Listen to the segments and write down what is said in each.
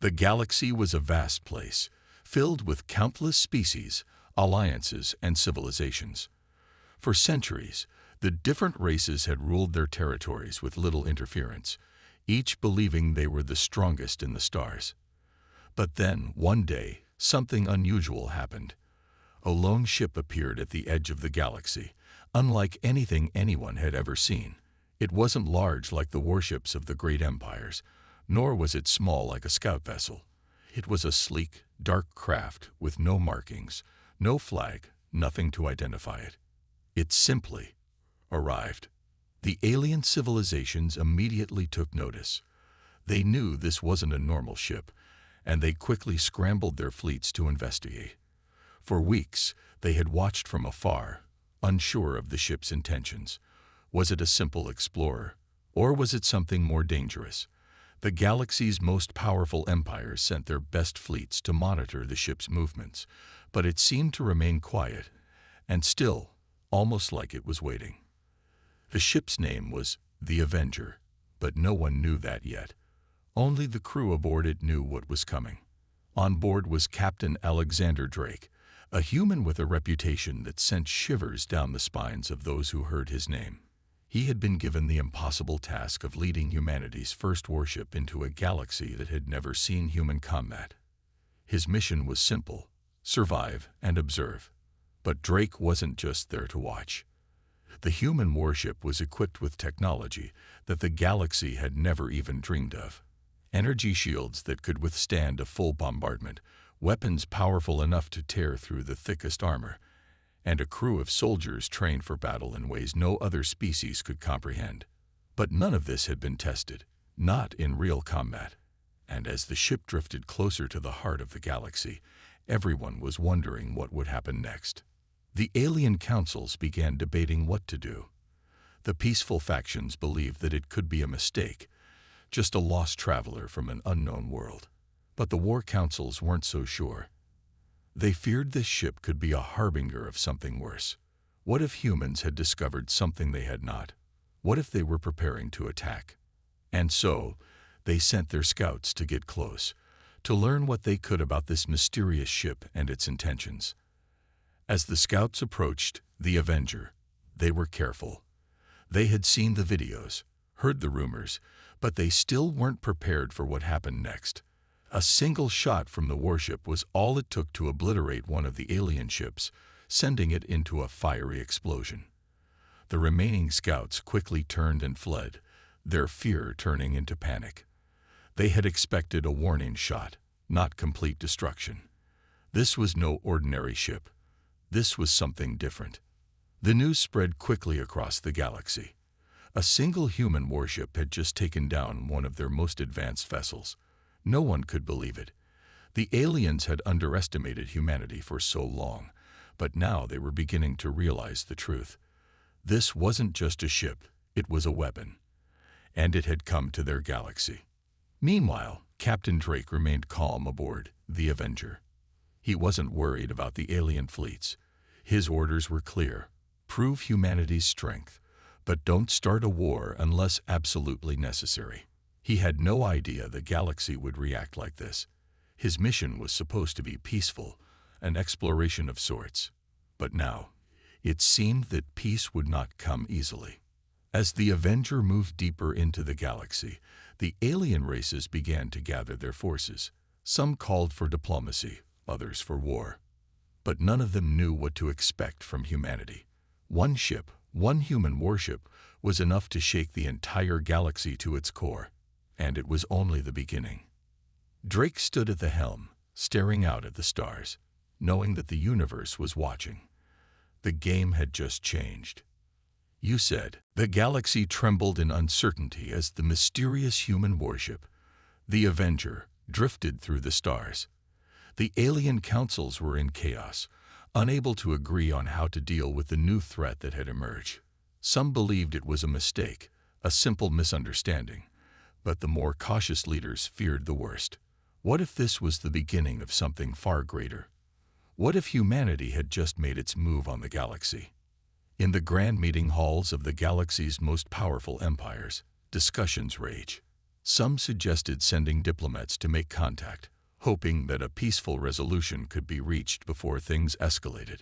The galaxy was a vast place, filled with countless species, alliances, and civilizations. For centuries, the different races had ruled their territories with little interference, each believing they were the strongest in the stars. But then, one day, something unusual happened. A lone ship appeared at the edge of the galaxy, unlike anything anyone had ever seen. It wasn't large like the warships of the great empires, nor was it small like a scout vessel. It was a sleek, dark craft with no markings, no flag, nothing to identify it. It simply arrived. The alien civilizations immediately took notice. They knew this wasn't a normal ship, and they quickly scrambled their fleets to investigate. For weeks, they had watched from afar, unsure of the ship's intentions. Was it a simple explorer, or was it something more dangerous? The galaxy's most powerful empires sent their best fleets to monitor the ship's movements, but it seemed to remain quiet, and still, almost like it was waiting. The ship's name was the Avenger, but no one knew that yet. Only the crew aboard it knew what was coming. On board was Captain Alexander Drake, a human with a reputation that sent shivers down the spines of those who heard his name. He had been given the impossible task of leading humanity's first warship into a galaxy that had never seen human combat. His mission was simple: survive and observe. But Drake wasn't just there to watch. The human warship was equipped with technology that the galaxy had never even dreamed of. Energy shields that could withstand a full bombardment, weapons powerful enough to tear through the thickest armor, and a crew of soldiers trained for battle in ways no other species could comprehend. But none of this had been tested, not in real combat. And as the ship drifted closer to the heart of the galaxy, everyone was wondering what would happen next. The alien councils began debating what to do. The peaceful factions believed that it could be a mistake, just a lost traveler from an unknown world. But the war councils weren't so sure. They feared this ship could be a harbinger of something worse. What if humans had discovered something they had not? What if they were preparing to attack? And so, they sent their scouts to get close, to learn what they could about this mysterious ship and its intentions. As the scouts approached the Avenger, they were careful. They had seen the videos, heard the rumors, but they still weren't prepared for what happened next. A single shot from the warship was all it took to obliterate one of the alien ships, sending it into a fiery explosion. The remaining scouts quickly turned and fled, their fear turning into panic. They had expected a warning shot, not complete destruction. This was no ordinary ship. This was something different. The news spread quickly across the galaxy. A single human warship had just taken down one of their most advanced vessels. No one could believe it. The aliens had underestimated humanity for so long, but now they were beginning to realize the truth. This wasn't just a ship, it was a weapon. And it had come to their galaxy. Meanwhile, Captain Drake remained calm aboard the Avenger. He wasn't worried about the alien fleets. His orders were clear: prove humanity's strength, but don't start a war unless absolutely necessary. He had no idea the galaxy would react like this. His mission was supposed to be peaceful, an exploration of sorts. But now, it seemed that peace would not come easily. As the Avenger moved deeper into the galaxy, the alien races began to gather their forces. Some called for diplomacy, others for war. But none of them knew what to expect from humanity. One ship, one human warship, was enough to shake the entire galaxy to its core. And it was only the beginning. Drake stood at the helm, staring out at the stars, knowing that the universe was watching. The game had just changed. You said. The galaxy trembled in uncertainty as the mysterious human warship, the Avenger, drifted through the stars. The alien councils were in chaos, unable to agree on how to deal with the new threat that had emerged. Some believed it was a mistake, a simple misunderstanding, but the more cautious leaders feared the worst. What if this was the beginning of something far greater? What if humanity had just made its move on the galaxy? In the grand meeting halls of the galaxy's most powerful empires, discussions rage. Some suggested sending diplomats to make contact, hoping that a peaceful resolution could be reached before things escalated.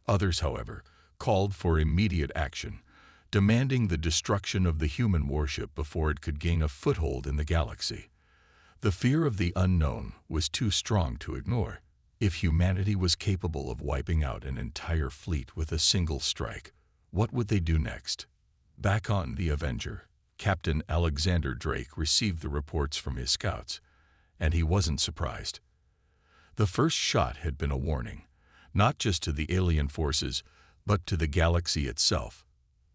Others, however, called for immediate action, demanding the destruction of the human warship before it could gain a foothold in the galaxy. The fear of the unknown was too strong to ignore. If humanity was capable of wiping out an entire fleet with a single strike, what would they do next? Back on the Avenger, Captain Alexander Drake received the reports from his scouts, and he wasn't surprised. The first shot had been a warning, not just to the alien forces, but to the galaxy itself.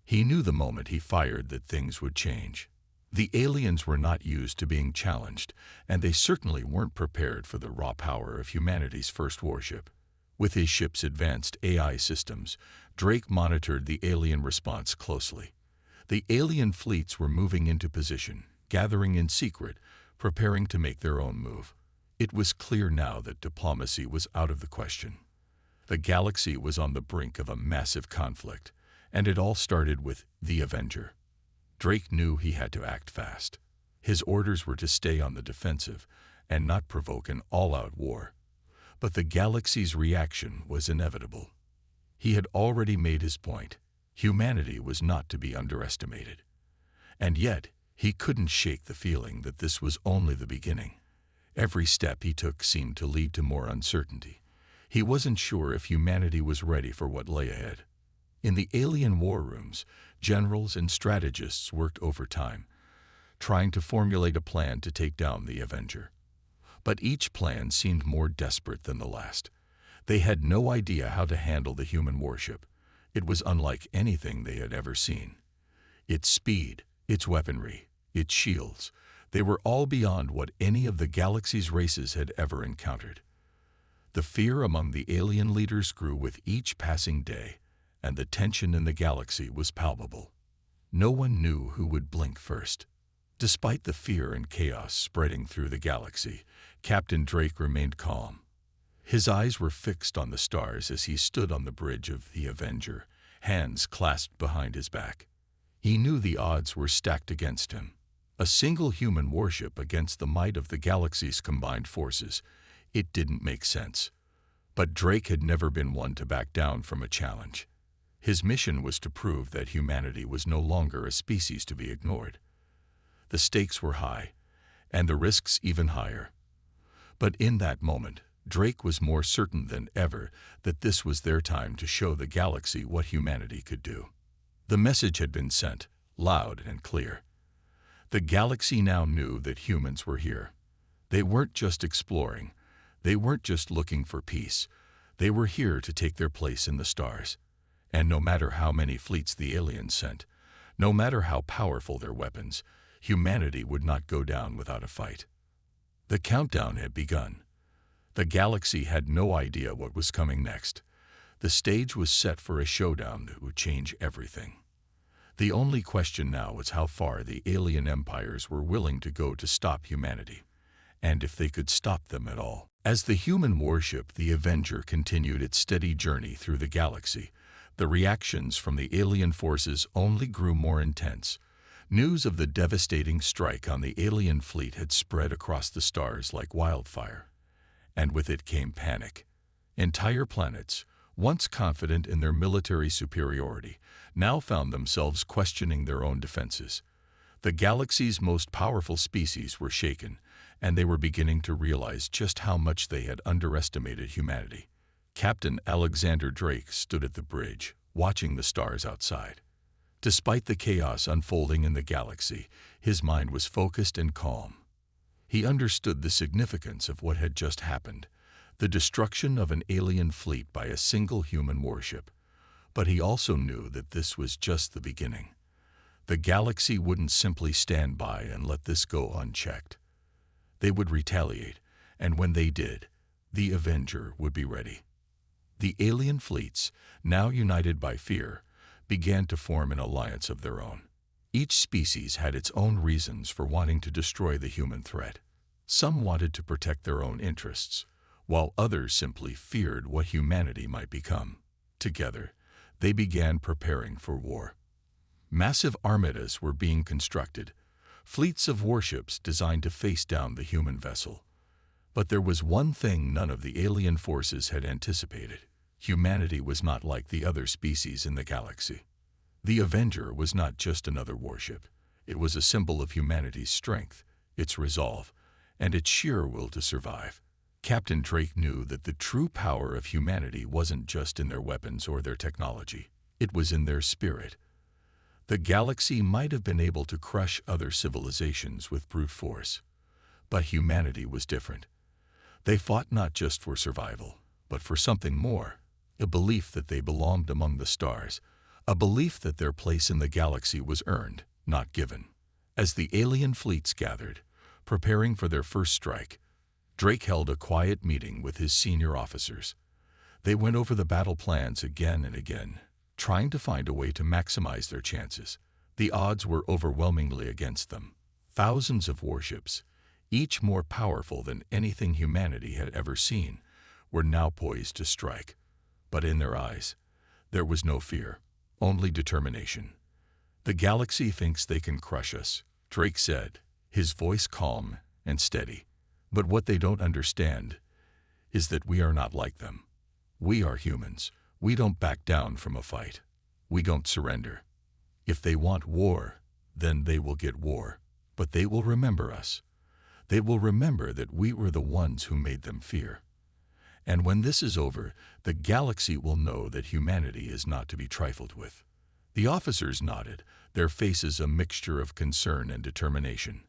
He knew the moment he fired that things would change. The aliens were not used to being challenged, and they certainly weren't prepared for the raw power of humanity's first warship. With his ship's advanced AI systems, Drake monitored the alien response closely. The alien fleets were moving into position, gathering in secret, preparing to make their own move. It was clear now that diplomacy was out of the question. The galaxy was on the brink of a massive conflict, and it all started with the Avenger. Drake knew he had to act fast. His orders were to stay on the defensive and not provoke an all-out war. But the galaxy's reaction was inevitable. He had already made his point. Humanity was not to be underestimated. And yet, he couldn't shake the feeling that this was only the beginning. Every step he took seemed to lead to more uncertainty. He wasn't sure if humanity was ready for what lay ahead. In the alien war rooms, generals and strategists worked overtime, trying to formulate a plan to take down the Avenger. But each plan seemed more desperate than the last. They had no idea how to handle the human warship. It was unlike anything they had ever seen. Its speed, its weaponry, its shields, they were all beyond what any of the galaxy's races had ever encountered. The fear among the alien leaders grew with each passing day, and the tension in the galaxy was palpable. No one knew who would blink first. Despite the fear and chaos spreading through the galaxy, Captain Drake remained calm. His eyes were fixed on the stars as he stood on the bridge of the Avenger, hands clasped behind his back. He knew the odds were stacked against him. A single human warship against the might of the galaxy's combined forces. It didn't make sense. But Drake had never been one to back down from a challenge. His mission was to prove that humanity was no longer a species to be ignored. The stakes were high, and the risks even higher. But in that moment, Drake was more certain than ever that this was their time to show the galaxy what humanity could do. The message had been sent, loud and clear. The galaxy now knew that humans were here. They weren't just exploring. They weren't just looking for peace. They were here to take their place in the stars. And no matter how many fleets the aliens sent, no matter how powerful their weapons, humanity would not go down without a fight. The countdown had begun. The galaxy had no idea what was coming next. The stage was set for a showdown that would change everything. The only question now was how far the alien empires were willing to go to stop humanity, and if they could stop them at all. As the human warship, the Avenger, continued its steady journey through the galaxy, the reactions from the alien forces only grew more intense. News of the devastating strike on the alien fleet had spread across the stars like wildfire. And with it came panic. Entire planets, once confident in their military superiority, now found themselves questioning their own defenses. The galaxy's most powerful species were shaken, and they were beginning to realize just how much they had underestimated humanity. Captain Alexander Drake stood at the bridge, watching the stars outside. Despite the chaos unfolding in the galaxy, his mind was focused and calm. He understood the significance of what had just happened, the destruction of an alien fleet by a single human warship. But he also knew that this was just the beginning. The galaxy wouldn't simply stand by and let this go unchecked. They would retaliate, and when they did, the Avenger would be ready. The alien fleets, now united by fear, began to form an alliance of their own. Each species had its own reasons for wanting to destroy the human threat. Some wanted to protect their own interests, while others simply feared what humanity might become. Together, they began preparing for war. Massive armadas were being constructed, fleets of warships designed to face down the human vessel. But there was one thing none of the alien forces had anticipated. Humanity was not like the other species in the galaxy. The Avenger was not just another warship. It was a symbol of humanity's strength, its resolve, and its sheer will to survive. Captain Drake knew that the true power of humanity wasn't just in their weapons or their technology. It was in their spirit. The galaxy might have been able to crush other civilizations with brute force, but humanity was different. They fought not just for survival, but for something more, a belief that they belonged among the stars, a belief that their place in the galaxy was earned, not given. As the alien fleets gathered, preparing for their first strike, Drake held a quiet meeting with his senior officers. They went over the battle plans again and again, trying to find a way to maximize their chances. The odds were overwhelmingly against them. Thousands of warships, each more powerful than anything humanity had ever seen, were now poised to strike. But in their eyes, there was no fear, only determination. "The galaxy thinks they can crush us," Drake said, his voice calm and steady. "But what they don't understand is that we are not like them. We are humans. We don't back down from a fight. We don't surrender. If they want war, then they will get war. But they will remember us. They will remember that we were the ones who made them fear. And when this is over, the galaxy will know that humanity is not to be trifled with." The officers nodded, their faces a mixture of concern and determination.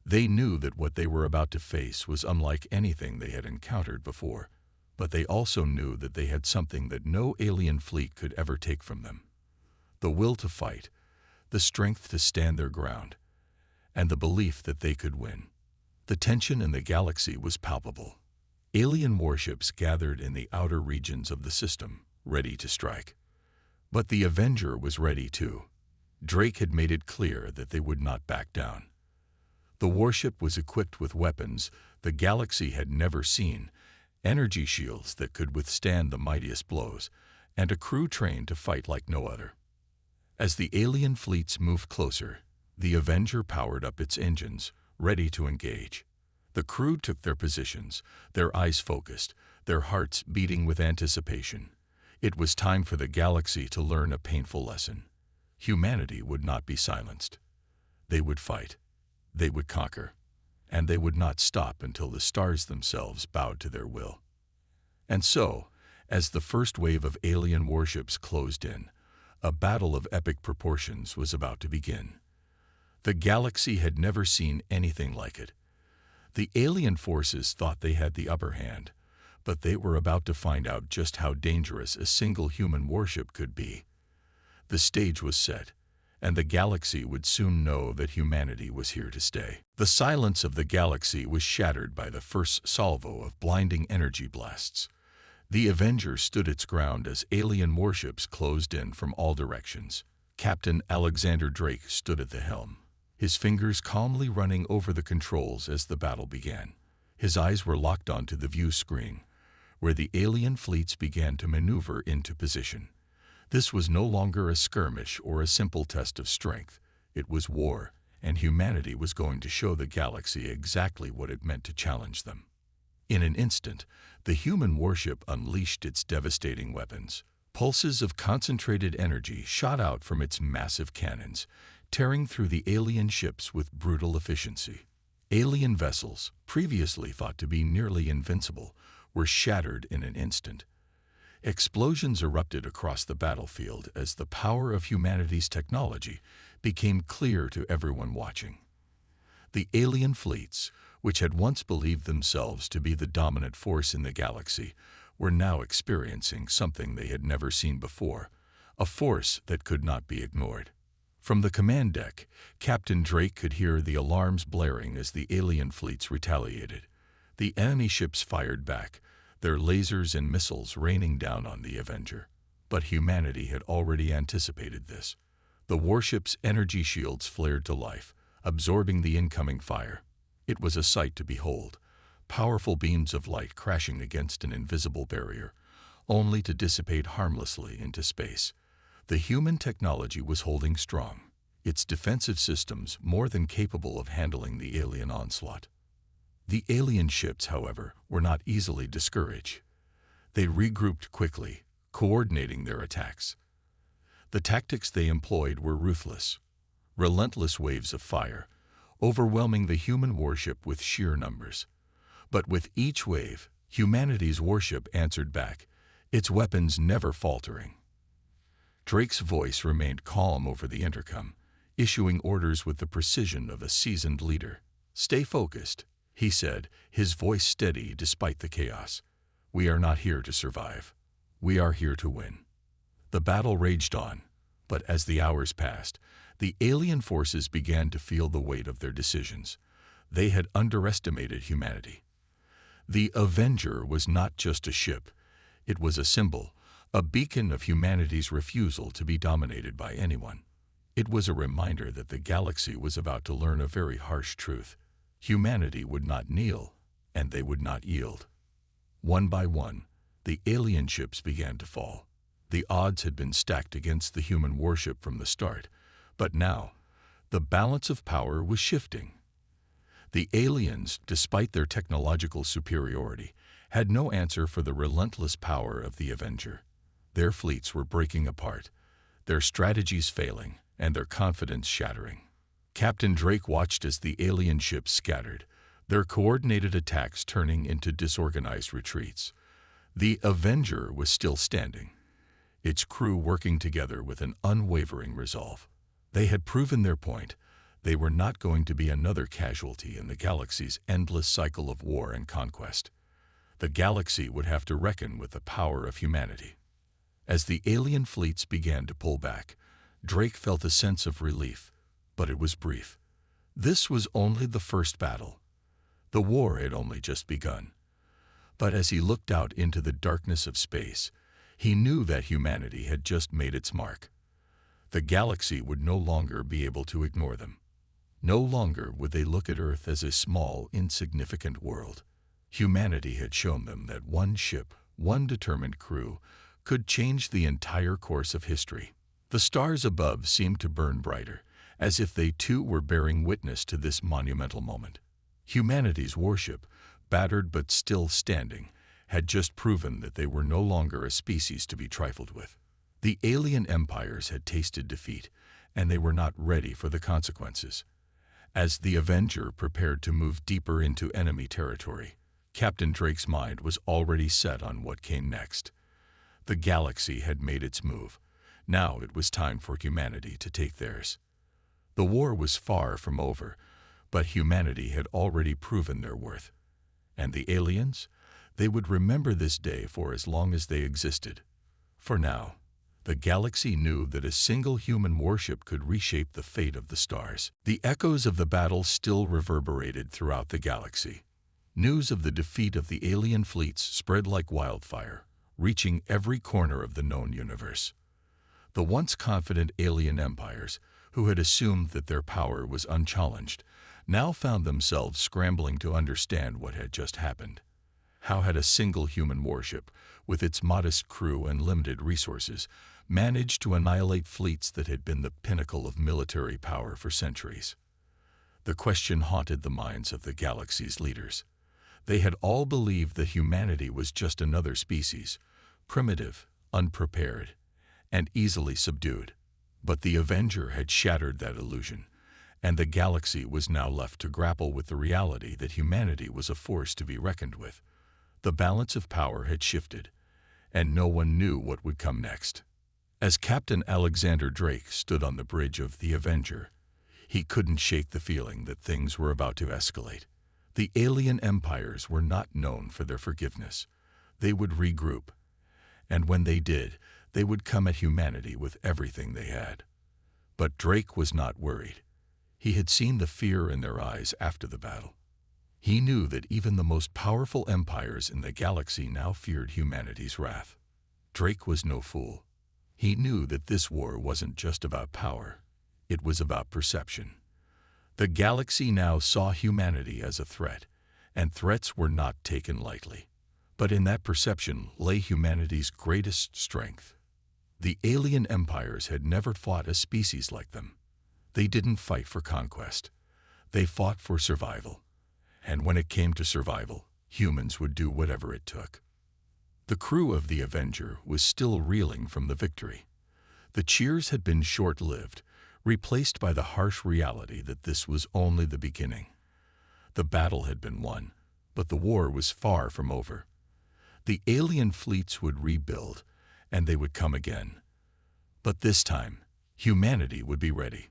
They knew that what they were about to face was unlike anything they had encountered before, but they also knew that they had something that no alien fleet could ever take from them: the will to fight, the strength to stand their ground, and the belief that they could win. The tension in the galaxy was palpable. Alien warships gathered in the outer regions of the system, ready to strike. But the Avenger was ready too. Drake had made it clear that they would not back down. The warship was equipped with weapons the galaxy had never seen, energy shields that could withstand the mightiest blows, and a crew trained to fight like no other. As the alien fleets moved closer, the Avenger powered up its engines, ready to engage. The crew took their positions, their eyes focused, their hearts beating with anticipation. It was time for the galaxy to learn a painful lesson. Humanity would not be silenced. They would fight. They would conquer. And they would not stop until the stars themselves bowed to their will. And so, as the first wave of alien warships closed in, a battle of epic proportions was about to begin. The galaxy had never seen anything like it. The alien forces thought they had the upper hand, but they were about to find out just how dangerous a single human warship could be. The stage was set, and the galaxy would soon know that humanity was here to stay. The silence of the galaxy was shattered by the first salvo of blinding energy blasts. The Avenger stood its ground as alien warships closed in from all directions. Captain Alexander Drake stood at the helm, his fingers calmly running over the controls as the battle began. His eyes were locked onto the view screen, where the alien fleets began to maneuver into position. This was no longer a skirmish or a simple test of strength. It was war, and humanity was going to show the galaxy exactly what it meant to challenge them. In an instant, the human warship unleashed its devastating weapons. Pulses of concentrated energy shot out from its massive cannons, tearing through the alien ships with brutal efficiency. Alien vessels, previously thought to be nearly invincible, were shattered in an instant. Explosions erupted across the battlefield as the power of humanity's technology became clear to everyone watching. The alien fleets, which had once believed themselves to be the dominant force in the galaxy, were now experiencing something they had never seen before, a force that could not be ignored. From the command deck, Captain Drake could hear the alarms blaring as the alien fleets retaliated. The enemy ships fired back, their lasers and missiles raining down on the Avenger. But humanity had already anticipated this. The warship's energy shields flared to life, absorbing the incoming fire. It was a sight to behold, powerful beams of light crashing against an invisible barrier, only to dissipate harmlessly into space. The human technology was holding strong. its defensive systems more than capable of handling the alien onslaught. The alien ships, however, were not easily discouraged. They regrouped quickly, coordinating their attacks. The tactics they employed were ruthless, relentless waves of fire, overwhelming the human warship with sheer numbers. But with each wave, humanity's warship answered back, its weapons never faltering. Drake's voice remained calm over the intercom, issuing orders with the precision of a seasoned leader. "Stay focused," he said, his voice steady despite the chaos. "We are not here to survive. We are here to win." The battle raged on, but as the hours passed, the alien forces began to feel the weight of their decisions. They had underestimated humanity. The Avenger was not just a ship. It was a symbol, a beacon of humanity's refusal to be dominated by anyone. It was a reminder that the galaxy was about to learn a very harsh truth. Humanity would not kneel, and they would not yield. One by one, the alien ships began to fall. The odds had been stacked against the human warship from the start, but now, the balance of power was shifting. The aliens, despite their technological superiority, had no answer for the relentless power of the Avenger. Their fleets were breaking apart, their strategies failing, and their confidence shattering. Captain Drake watched as the alien ships scattered, their coordinated attacks turning into disorganized retreats. The Avenger was still standing, its crew working together with an unwavering resolve. They had proven their point. They were not going to be another casualty in the galaxy's endless cycle of war and conquest. The galaxy would have to reckon with the power of humanity. As the alien fleets began to pull back, Drake felt a sense of relief, but it was brief. This was only the first battle. The war had only just begun. But as he looked out into the darkness of space, he knew that humanity had just made its mark. The galaxy would no longer be able to ignore them. No longer would they look at Earth as a small, insignificant world. Humanity had shown them that one ship, one determined crew, could change the entire course of history. The stars above seemed to burn brighter, as if they too were bearing witness to this monumental moment. Humanity's warship, battered but still standing, had just proven that they were no longer a species to be trifled with. The alien empires had tasted defeat, and they were not ready for the consequences. As the Avenger prepared to move deeper into enemy territory, Captain Drake's mind was already set on what came next. The galaxy had made its move. Now it was time for humanity to take theirs. The war was far from over, but humanity had already proven their worth. And the aliens? They would remember this day for as long as they existed. For now, the galaxy knew that a single human warship could reshape the fate of the stars. The echoes of the battle still reverberated throughout the galaxy. News of the defeat of the alien fleets spread like wildfire, reaching every corner of the known universe. The once confident alien empires, who had assumed that their power was unchallenged, now found themselves scrambling to understand what had just happened. How had a single human warship, with its modest crew and limited resources, managed to annihilate fleets that had been the pinnacle of military power for centuries? The question haunted the minds of the galaxy's leaders. They had all believed that humanity was just another species, primitive, unprepared, and easily subdued. But the Avenger had shattered that illusion, and the galaxy was now left to grapple with the reality that humanity was a force to be reckoned with. The balance of power had shifted, and no one knew what would come next. As Captain Alexander Drake stood on the bridge of the Avenger, he couldn't shake the feeling that things were about to escalate. The alien empires were not known for their forgiveness. They would regroup, and when they did, they would come at humanity with everything they had. But Drake was not worried. He had seen the fear in their eyes after the battle. He knew that even the most powerful empires in the galaxy now feared humanity's wrath. Drake was no fool. He knew that this war wasn't just about power. It was about perception. The galaxy now saw humanity as a threat, and threats were not taken lightly. But in that perception lay humanity's greatest strength. The alien empires had never fought a species like them. They didn't fight for conquest. They fought for survival. And when it came to survival, humans would do whatever it took. The crew of the Avenger was still reeling from the victory. The cheers had been short-lived, replaced by the harsh reality that this was only the beginning. The battle had been won, but the war was far from over. The alien fleets would rebuild, and they would come again. But this time, humanity would be ready.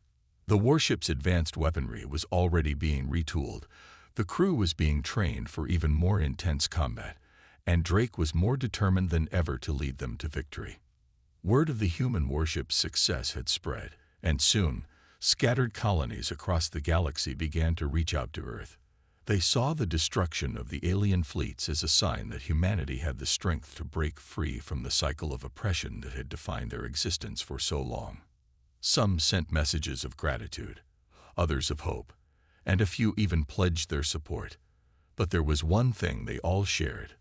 The warship's advanced weaponry was already being retooled. The crew was being trained for even more intense combat, and Drake was more determined than ever to lead them to victory. Word of the human warship's success had spread, and soon, scattered colonies across the galaxy began to reach out to Earth. They saw the destruction of the alien fleets as a sign that humanity had the strength to break free from the cycle of oppression that had defined their existence for so long. Some sent messages of gratitude, others of hope, and a few even pledged their support. But there was one thing they all shared: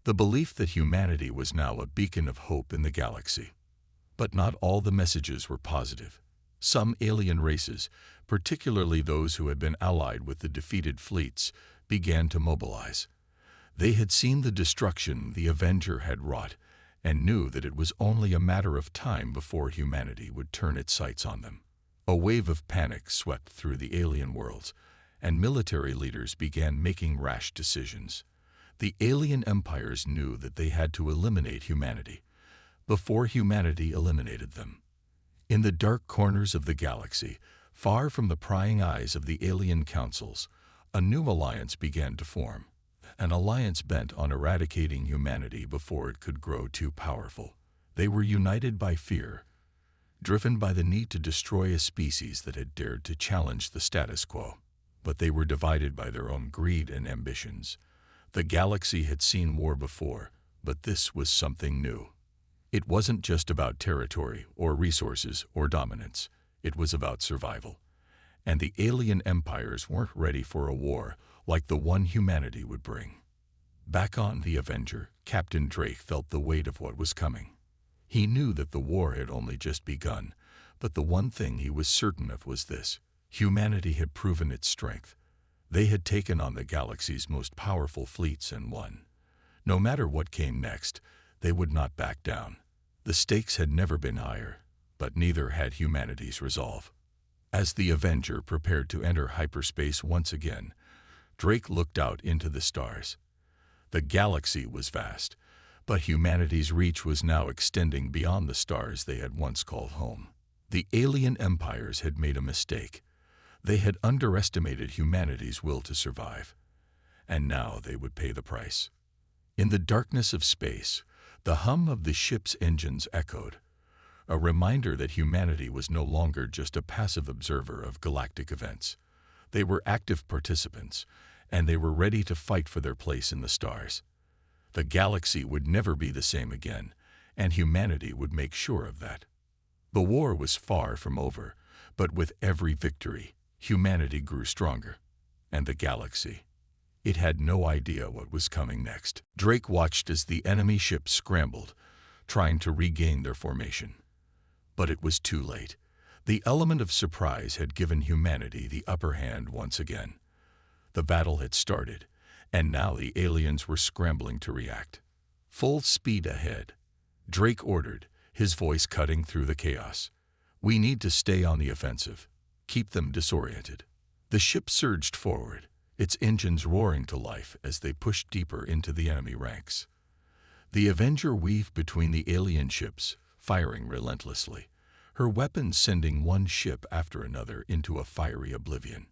the belief that humanity was now a beacon of hope in the galaxy. But not all the messages were positive. Some alien races, particularly those who had been allied with the defeated fleets, began to mobilize. They had seen the destruction the Avenger had wrought and knew that it was only a matter of time before humanity would turn its sights on them. A wave of panic swept through the alien worlds, and military leaders began making rash decisions. The alien empires knew that they had to eliminate humanity before humanity eliminated them. In the dark corners of the galaxy, far from the prying eyes of the alien councils, a new alliance began to form. An alliance bent on eradicating humanity before it could grow too powerful. They were united by fear, driven by the need to destroy a species that had dared to challenge the status quo. But they were divided by their own greed and ambitions. The galaxy had seen war before, but this was something new. It wasn't just about territory or resources or dominance. It was about survival. And the alien empires weren't ready for a war like the one humanity would bring. Back on the Avenger, Captain Drake felt the weight of what was coming. He knew that the war had only just begun, but the one thing he was certain of was this: humanity had proven its strength. They had taken on the galaxy's most powerful fleets and won. No matter what came next, they would not back down. The stakes had never been higher, but neither had humanity's resolve. As the Avenger prepared to enter hyperspace once again, Drake looked out into the stars. The galaxy was vast, but humanity's reach was now extending beyond the stars they had once called home. The alien empires had made a mistake. They had underestimated humanity's will to survive, and now they would pay the price. In the darkness of space, the hum of the ship's engines echoed, a reminder that humanity was no longer just a passive observer of galactic events. They were active participants, and they were ready to fight for their place in the stars. The galaxy would never be the same again, and humanity would make sure of that. The war was far from over, but with every victory, humanity grew stronger. And the galaxy, it had no idea what was coming next. Drake watched as the enemy ships scrambled, trying to regain their formation. But it was too late. The element of surprise had given humanity the upper hand once again. The battle had started, and now the aliens were scrambling to react. Full speed ahead, Drake ordered, his voice cutting through the chaos. We need to stay on the offensive. Keep them disoriented. The ship surged forward, its engines roaring to life as they pushed deeper into the enemy ranks. The Avenger weaved between the alien ships, firing relentlessly, her weapons sending one ship after another into a fiery oblivion.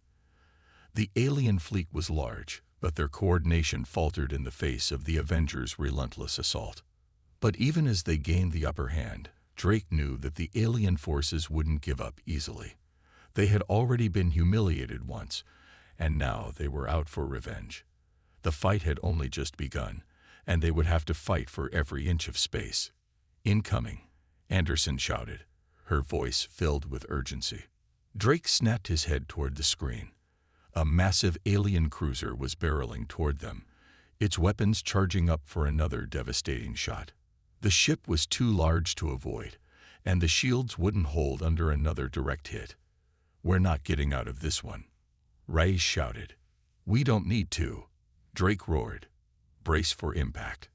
The alien fleet was large, but their coordination faltered in the face of the Avenger's relentless assault. But even as they gained the upper hand, Drake knew that the alien forces wouldn't give up easily. They had already been humiliated once, and now they were out for revenge. The fight had only just begun, and they would have to fight for every inch of space. Incoming, Anderson shouted, her voice filled with urgency. Drake snapped his head toward the screen. A massive alien cruiser was barreling toward them, its weapons charging up for another devastating shot. The ship was too large to avoid, and the shields wouldn't hold under another direct hit. "We're not getting out of this one," Reyes shouted. "We don't need to," Drake roared. "Brace for impact."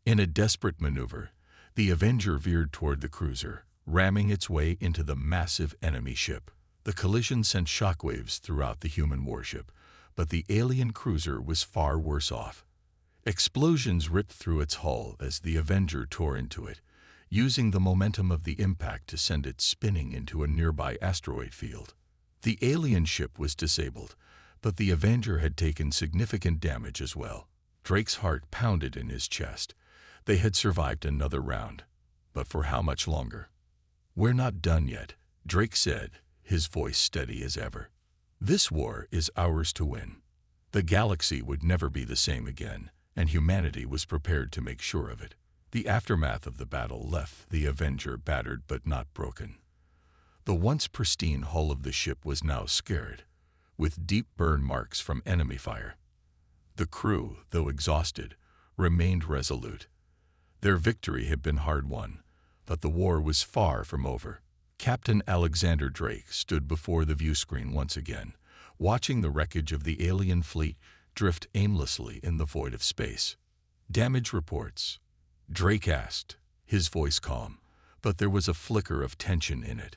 In a desperate maneuver, the Avenger veered toward the cruiser, ramming its way into the massive enemy ship. The collision sent shockwaves throughout the human warship, but the alien cruiser was far worse off. Explosions ripped through its hull as the Avenger tore into it, using the momentum of the impact to send it spinning into a nearby asteroid field. The alien ship was disabled, but the Avenger had taken significant damage as well. Drake's heart pounded in his chest. They had survived another round, but for how much longer? "We're not done yet," Drake said, his voice steady as ever. "This war is ours to win." The galaxy would never be the same again, and humanity was prepared to make sure of it. The aftermath of the battle left the Avenger battered but not broken. The once pristine hull of the ship was now scarred, with deep burn marks from enemy fire. The crew, though exhausted, remained resolute. Their victory had been hard-won, but the war was far from over. Captain Alexander Drake stood before the viewscreen once again, watching the wreckage of the alien fleet drift aimlessly in the void of space. "Damage reports?" Drake asked, his voice calm, but there was a flicker of tension in it.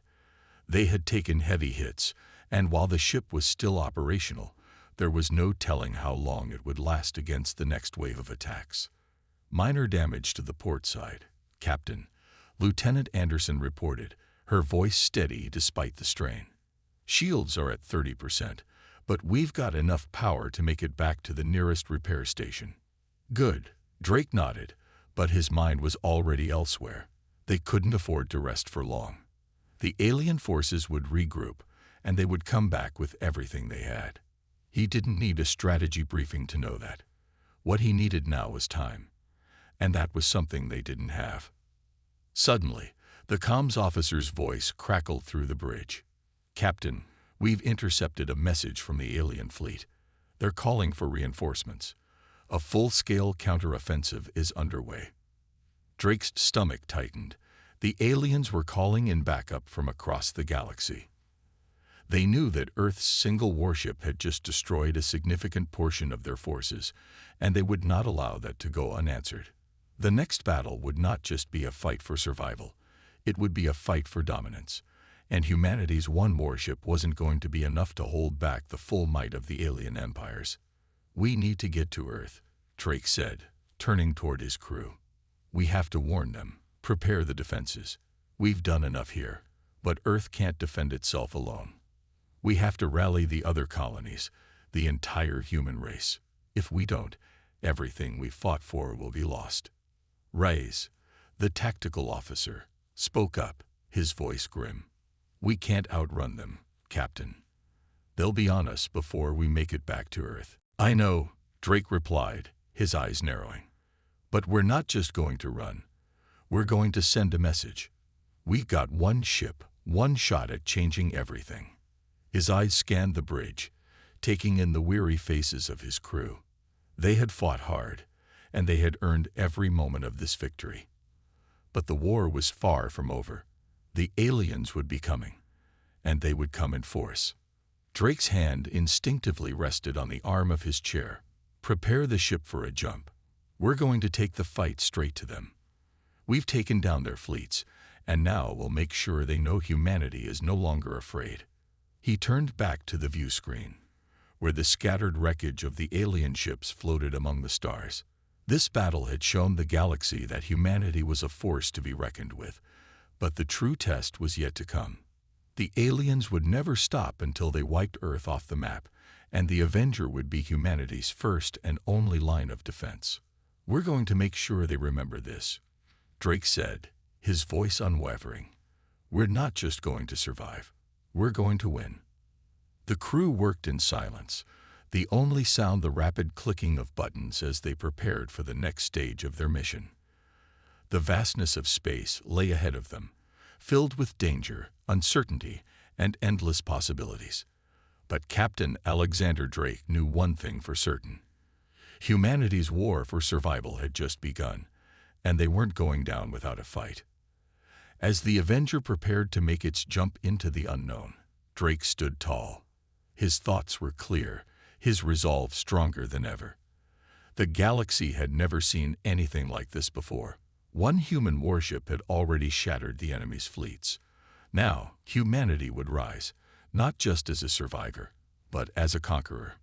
They had taken heavy hits, and while the ship was still operational, there was no telling how long it would last against the next wave of attacks. "Minor damage to the port side, Captain," Lieutenant Anderson reported, her voice steady despite the strain. "Shields are at 30%, but we've got enough power to make it back to the nearest repair station." "Good," Drake nodded, but his mind was already elsewhere. They couldn't afford to rest for long. The alien forces would regroup, and they would come back with everything they had. He didn't need a strategy briefing to know that. What he needed now was time, and that was something they didn't have. Suddenly, the comms officer's voice crackled through the bridge. "Captain, we've intercepted a message from the alien fleet. They're calling for reinforcements. A full-scale counteroffensive is underway." Drake's stomach tightened. The aliens were calling in backup from across the galaxy. They knew that Earth's single warship had just destroyed a significant portion of their forces, and they would not allow that to go unanswered. The next battle would not just be a fight for survival. It would be a fight for dominance, and humanity's one warship wasn't going to be enough to hold back the full might of the alien empires. "We need to get to Earth," Drake said, turning toward his crew. "We have to warn them, prepare the defenses. We've done enough here, but Earth can't defend itself alone. We have to rally the other colonies, the entire human race. If we don't, everything we fought for will be lost." Reyes, the tactical officer, spoke up, his voice grim. "We can't outrun them, Captain. They'll be on us before we make it back to Earth." "I know," Drake replied, his eyes narrowing. "But we're not just going to run. We're going to send a message. We've got one ship, one shot at changing everything." His eyes scanned the bridge, taking in the weary faces of his crew. They had fought hard, and they had earned every moment of this victory. But the war was far from over. The aliens would be coming, and they would come in force. Drake's hand instinctively rested on the arm of his chair. "Prepare the ship for a jump. We're going to take the fight straight to them. We've taken down their fleets, and now we'll make sure they know humanity is no longer afraid." He turned back to the view screen, where the scattered wreckage of the alien ships floated among the stars. This battle had shown the galaxy that humanity was a force to be reckoned with, but the true test was yet to come. The aliens would never stop until they wiped Earth off the map, and the Avenger would be humanity's first and only line of defense. "We're going to make sure they remember this," Drake said, his voice unwavering. "We're not just going to survive. We're going to win." The crew worked in silence, the only sound the rapid clicking of buttons as they prepared for the next stage of their mission. The vastness of space lay ahead of them, filled with danger, uncertainty, and endless possibilities. But Captain Alexander Drake knew one thing for certain. Humanity's war for survival had just begun, and they weren't going down without a fight. As the Avenger prepared to make its jump into the unknown, Drake stood tall. His thoughts were clear, his resolve stronger than ever. The galaxy had never seen anything like this before. One human warship had already shattered the enemy's fleets. Now, humanity would rise, not just as a survivor, but as a conqueror.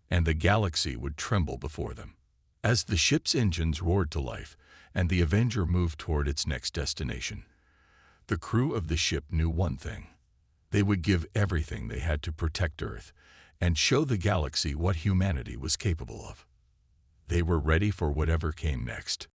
And the galaxy would tremble before them. As the ship's engines roared to life, and the Avenger moved toward its next destination, the crew of the ship knew one thing. They would give everything they had to protect Earth and show the galaxy what humanity was capable of. They were ready for whatever came next.